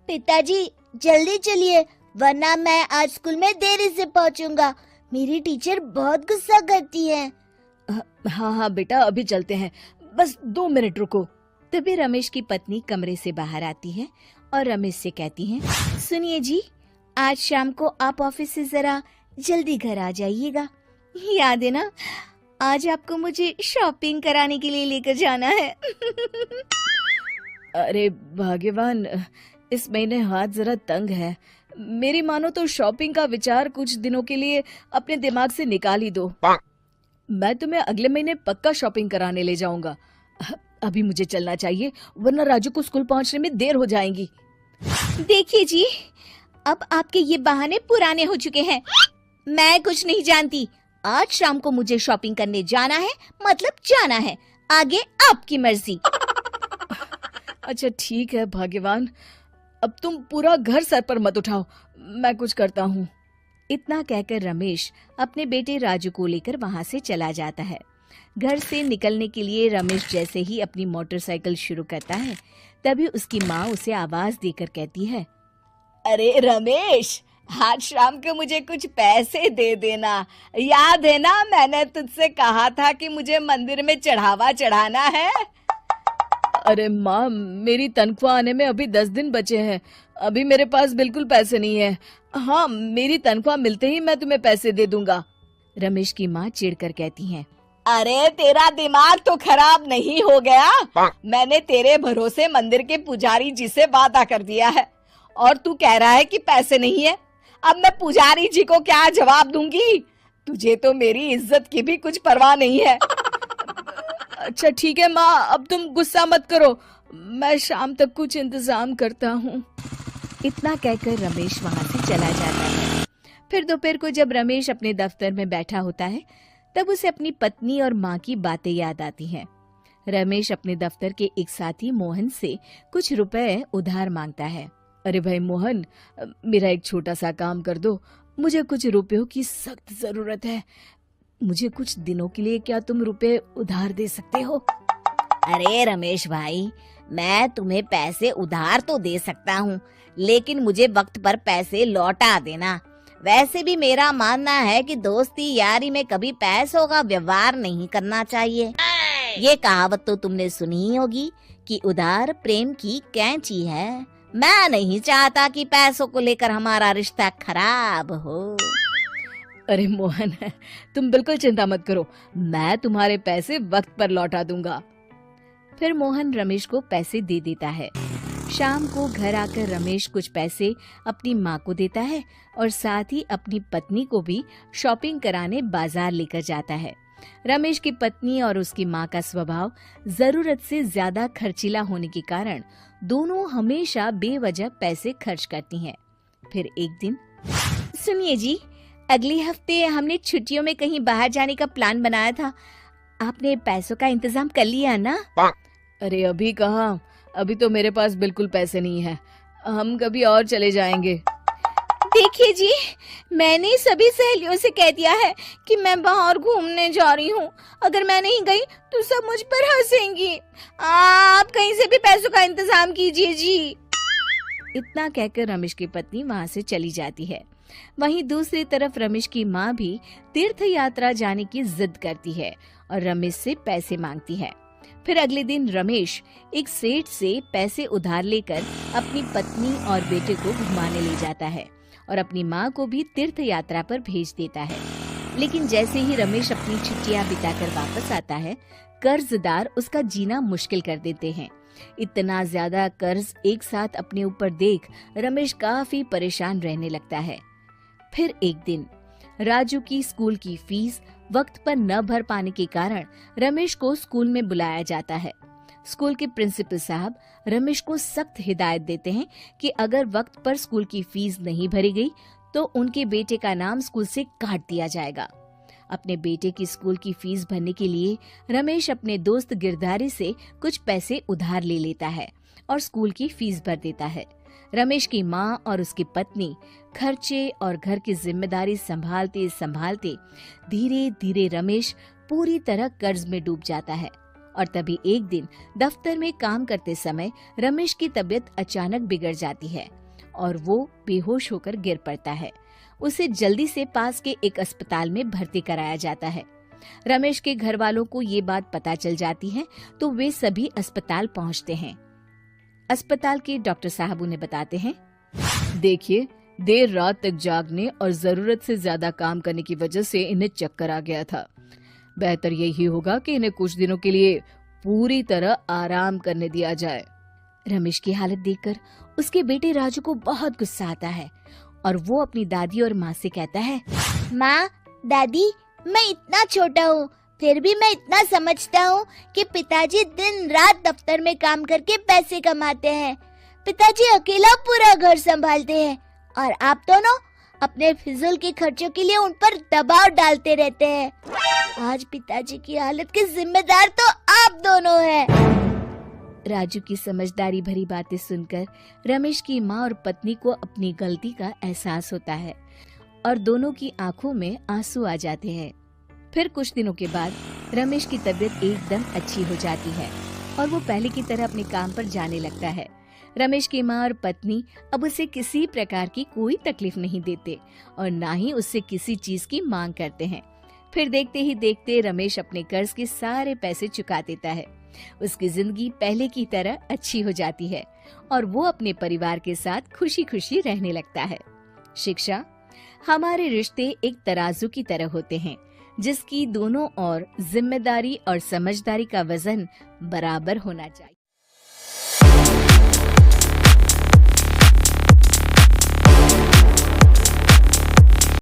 पिताजी जल्दी चलिए, वरना मैं आज स्कूल में देरी से पहुंचूंगा। मेरी टीचर बहुत गुस्सा करती है। हाँ हाँ बेटा, अभी चलते हैं, बस 2 मिनट रुको। तभी रमेश की पत्नी कमरे से बाहर आती है और रमेश से कहती है, सुनिए जी, आज शाम को आप ऑफिस से जरा जल्दी घर आ जाइएगा। याद है ना, आज आपको मुझे शॉपिंग कराने के लिए लेकर जाना है। अरे भाग्यवान, इस महीने हाथ जरा तंग है। मेरी मानो तो शॉपिंग का विचार कुछ दिनों के लिए अपने दिमाग से निकाल ही दो। मैं तुम्हें अगले महीने पक्का शॉपिंग कराने ले जाऊंगा। अभी मुझे चलना चाहिए, वरना राजू को स्कूल पहुंचने में देर हो जाएगी। देखिए जी, अब आपके ये बहाने पुराने हो चुके हैं। मैं कुछ नहीं जानती। आज शाम को मुझे शॉपिंग करने जाना है, मतलब जाना है। आगे आपकी मर्जी। अच्छा ठीक है भाग्यवान, अब तुम पूरा घर सर पर मत उठाओ, मैं कुछ करता हूँ। इतना कहकर रमेश अपने बेटे राजू को लेकर वहाँ से चला जाता है। घर से निकलने के लिए रमेश जैसे ही अपनी मोटरसाइकिल शुरू करता है, तभी उसकी माँ उसे आवाज देकर कहती है, अरे रमेश, आज शाम को मुझे कुछ पैसे दे देना। याद है ना, मैंने तुझसे कहा था कि मुझे मंदिर में चढ़ावा चढ़ाना है। अरे माँ, मेरी तनख्वाह आने में अभी 10 दिन बचे हैं। अभी मेरे पास बिल्कुल पैसे नहीं है। हाँ, मेरी तनख्वाह मिलते ही मैं तुम्हें पैसे दे दूंगा। रमेश की माँ चिढ़कर कहती हैं, अरे तेरा दिमाग तो खराब नहीं हो गया? मैंने तेरे भरोसे मंदिर के पुजारी जी से वादा कर दिया है और तू कह रहा है कि पैसे नहीं है। अब मैं पुजारी जी को क्या जवाब दूंगी? तुझे तो मेरी इज्जत की भी कुछ परवाह नहीं है। अच्छा ठीक है माँ, अब तुम गुस्सा मत करो, मैं शाम तक कुछ इंतजाम करता हूँ। इतना कहकर रमेश वहाँ से चला जाता है। फिर दोपहर को जब रमेश अपने दफ्तर में बैठा होता है, तब उसे अपनी पत्नी और माँ की बातें याद आती हैं। रमेश अपने दफ्तर के एक साथी मोहन से कुछ रुपए उधार मांगता है। अरे भाई मोहन, मेरा एक छोटा सा काम कर दो, मुझे कुछ रुपयों की सख्त जरूरत है। मुझे कुछ दिनों के लिए क्या तुम रुपए उधार दे सकते हो? अरे रमेश भाई, मैं तुम्हें पैसे उधार तो दे सकता हूँ, लेकिन मुझे वक्त पर पैसे लौटा देना। वैसे भी मेरा मानना है कि दोस्ती यारी में कभी पैसों का व्यवहार नहीं करना चाहिए। ये कहावत तो तुमने सुनी ही होगी कि उधार प्रेम की कैंची है। मैं नहीं चाहता कि पैसों को लेकर हमारा रिश्ता खराब हो। अरे मोहन, तुम बिल्कुल चिंता मत करो, मैं तुम्हारे पैसे वक्त पर लौटा दूंगा। फिर मोहन रमेश को पैसे दे देता है। शाम को घर आकर रमेश कुछ पैसे अपनी माँ को देता है और साथ ही अपनी पत्नी को भी शॉपिंग कराने बाजार लेकर जाता है। रमेश की पत्नी और उसकी माँ का स्वभाव जरूरत से ज्यादा खर्चीला होने के कारण दोनों हमेशा बेवजह पैसे खर्च करती हैं। फिर एक दिन, सुनिए जी, अगले हफ्ते हमने छुट्टियों में कहीं बाहर जाने का प्लान बनाया था। आपने पैसों का इंतजाम कर लिया ना? अरे अभी कहाँ, अभी तो मेरे पास बिल्कुल पैसे नहीं है। हम कभी और चले जाएंगे। देखिए जी, मैंने सभी सहेलियों से कह दिया है कि मैं बाहर घूमने जा रही हूँ। अगर मैं नहीं गई तो सब मुझ पर हंसेंगी। आप कहीं से भी पैसों का इंतजाम कीजिए जी। इतना कहकर रमेश की पत्नी वहाँ से चली जाती है। वहीं दूसरी तरफ रमेश की माँ भी तीर्थ यात्रा जाने की जिद करती है और रमेश से पैसे मांगती है। फिर अगले दिन रमेश एक सेठ से पैसे उधार लेकर अपनी पत्नी और बेटे को घुमाने ले जाता है और अपनी माँ को भी तीर्थ यात्रा पर भेज देता है। लेकिन जैसे ही रमेश अपनी छुट्टियां बिताकर वापस आता है, कर्जदार उसका जीना मुश्किल कर देते हैं। इतना ज्यादा कर्ज एक साथ अपने ऊपर देख रमेश काफी परेशान रहने लगता है। फिर एक दिन राजू की स्कूल की फीस वक्त पर न भर पाने के कारण रमेश को स्कूल में बुलाया जाता है। स्कूल के प्रिंसिपल साहब रमेश को सख्त हिदायत देते हैं कि अगर वक्त पर स्कूल की फीस नहीं भरी गई तो उनके बेटे का नाम स्कूल से काट दिया जाएगा। अपने बेटे की स्कूल की फीस भरने के लिए रमेश अपने दोस्त गिरधारी से कुछ पैसे उधार ले लेता है और स्कूल की फीस भर देता है। रमेश की माँ और उसकी पत्नी खर्चे और घर की जिम्मेदारी संभालते संभालते धीरे धीरे रमेश पूरी तरह कर्ज में डूब जाता है और तभी एक दिन दफ्तर में काम करते समय रमेश की तबीयत अचानक बिगड़ जाती है और वो बेहोश होकर गिर पड़ता है। उसे जल्दी से पास के एक अस्पताल में भर्ती कराया जाता है। रमेश के घर वालों को ये बात पता चल जाती है तो वे सभी अस्पताल पहुंचते हैं। अस्पताल के डॉक्टर साहब उन्हें बताते हैं, देखिए, देर रात तक जागने और जरूरत से ज्यादा काम करने की वजह से इन्हें चक्कर आ गया था। बेहतर यही होगा कि इन्हें कुछ दिनों के लिए पूरी तरह आराम करने दिया जाए। रमेश की हालत देखकर उसके बेटे राजू को बहुत गुस्सा आता है और वो अपनी दादी और माँ से कहता है, माँ, दादी, मैं इतना छोटा हूँ, फिर भी मैं इतना समझता हूँ कि पिताजी दिन रात दफ्तर में काम करके पैसे कमाते हैं। पिताजी अकेला पूरा घर संभालते हैं और आप दोनों अपने फिजूल के खर्चों के लिए उन पर दबाव डालते रहते हैं। आज पिताजी की हालत के जिम्मेदार तो आप दोनों हैं। राजू की समझदारी भरी बातें सुनकर रमेश की माँ और पत्नी को अपनी गलती का एहसास होता है और दोनों की आंखों में आंसू आ जाते हैं। फिर कुछ दिनों के बाद रमेश की तबीयत एकदम अच्छी हो जाती है और वो पहले की तरह अपने काम पर जाने लगता है। रमेश की माँ और पत्नी अब उसे किसी प्रकार की कोई तकलीफ नहीं देते और ना ही उससे किसी चीज की मांग करते हैं। फिर देखते ही देखते रमेश अपने कर्ज के सारे पैसे चुका देता है। उसकी जिंदगी पहले की तरह अच्छी हो जाती है और वो अपने परिवार के साथ खुशी खुशी रहने लगता है। शिक्षा, हमारे रिश्ते एक तराजू की तरह होते हैं जिसकी दोनों ओर जिम्मेदारी और समझदारी का वजन बराबर होना चाहिए।